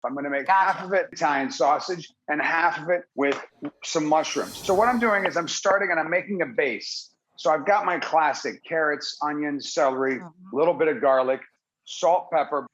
I'm going to make half of it Italian sausage and half of it with some mushrooms. So what I'm doing is I'm starting and I'm making a base. So I've got my classic carrots, onions, celery, a little bit of garlic, salt, pepper.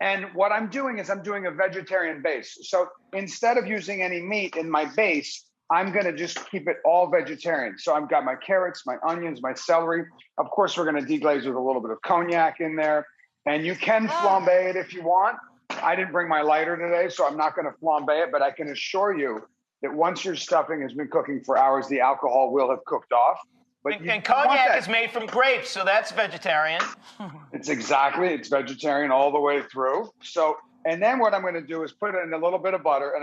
And what I'm doing is I'm doing a vegetarian base. So instead of using any meat in my base, I'm going to just keep it all vegetarian. So I've got my carrots, my onions, my celery. Of course, we're going to deglaze with a little bit of cognac in there. And you can flambe it if you want. I didn't bring my lighter today, so I'm not going to flambe it. But I can assure you that once your stuffing has been cooking for hours, the alcohol will have cooked off. But and cognac is made from grapes, so that's vegetarian. It's vegetarian all the way through. So, and then what I'm going to do is put it in a little bit of butter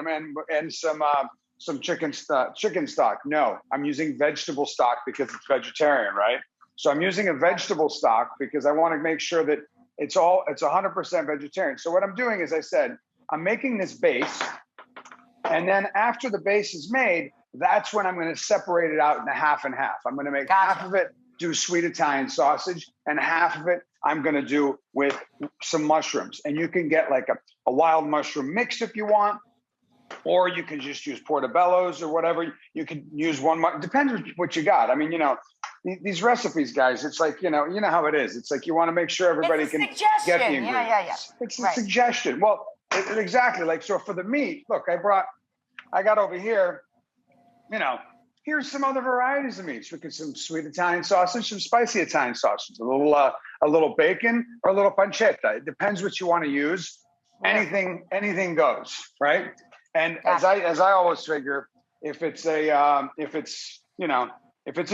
and some chicken stock. No, I'm using vegetable stock because it's vegetarian, right? So I'm using a vegetable stock because I want to make sure that it's 100% vegetarian. So what I'm doing is I said, I'm making this base. And then after the base is made, that's when I'm going to separate it out into half and half. I'm going to make half of it do sweet Italian sausage and half of it I'm going to do with some mushrooms. And you can get like a wild mushroom mix if you want, or you can just use portobellos or whatever. You can use one, depends on what you got. I mean, these recipes, guys, it's like, you know how it is. It's like you want to make sure everybody can get the ingredients. Yeah. It's a suggestion. Well, exactly. Like, so for the meat, look, I got over here, here's some other varieties of meats. We could some sweet Italian sausage, some spicy Italian sausage, a little bacon or a little pancetta. It depends what you want to use. Anything goes, right? And as I always figure, if it's in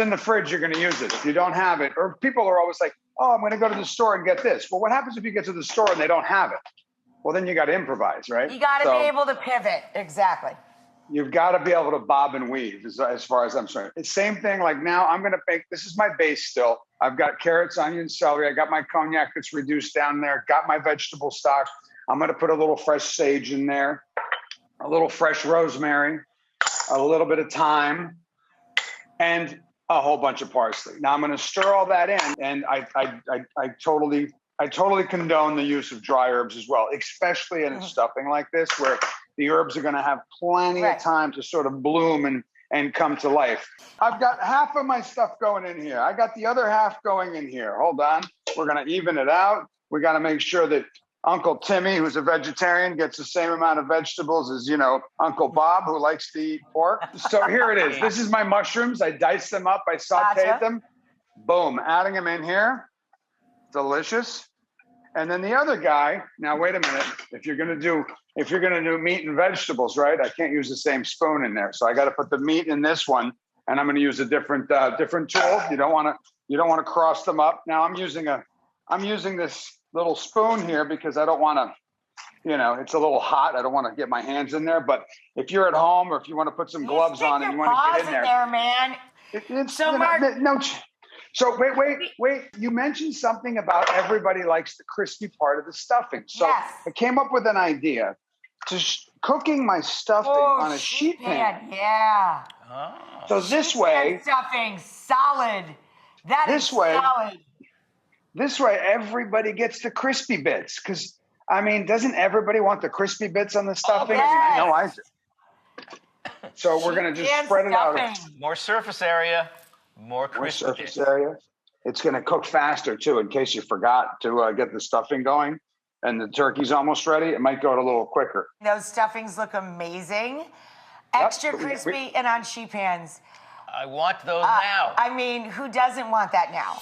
the fridge, you're going to use it. If you don't have it, or people are always like, oh, I'm going to go to the store and get this. Well, what happens if you get to the store and they don't have it? Well, then you got to improvise, right? You got to be able to pivot. Exactly. You've got to be able to bob and weave as far as I'm concerned. It's same thing. Like now I'm going to bake. This is my base still. I've got carrots, onions, celery. I got my cognac that's reduced down there. Got my vegetable stock. I'm going to put a little fresh sage in there, a little fresh rosemary, a little bit of thyme, and a whole bunch of parsley. Now I'm going to stir all that in, and I totally condone the use of dry herbs as well, especially in a stuffing like this where the herbs are going to have plenty of time to sort of bloom and come to life. I've got half of my stuff going in here. I got the other half going in here. Hold on. We're going to even it out. We got to make sure that Uncle Timmy, who's a vegetarian, gets the same amount of vegetables as, Uncle Bob, who likes to eat pork. So here it is. This is my mushrooms. I diced them up. I sauteed them. Boom. Adding them in here. Delicious. And then the other guy, now wait a minute. If you're gonna do meat and vegetables, right? I can't use the same spoon in there. So I gotta put the meat in this one, and I'm gonna use a different tool. You don't wanna cross them up. Now I'm using this little spoon here because I don't wanna, it's a little hot. I don't wanna get my hands in there. But if you're at home or if you wanna put some gloves on and you wanna get in there, man. So wait. You mentioned something about everybody likes the crispy part of the stuffing. So I came up with an idea to cooking my stuffing on a sheet pan. Yeah. Oh. So this way, stuffing solid. Solid. This way, everybody gets the crispy bits. Because doesn't everybody want the crispy bits on the stuffing? Yes. So we're gonna just spread it out. More surface area. More surface area. It's going to cook faster too, in case you forgot to get the stuffing going and the turkey's almost ready. It might go a little quicker. Those stuffings look amazing. Extra crispy and on sheet pans. I want those now. Who doesn't want that now?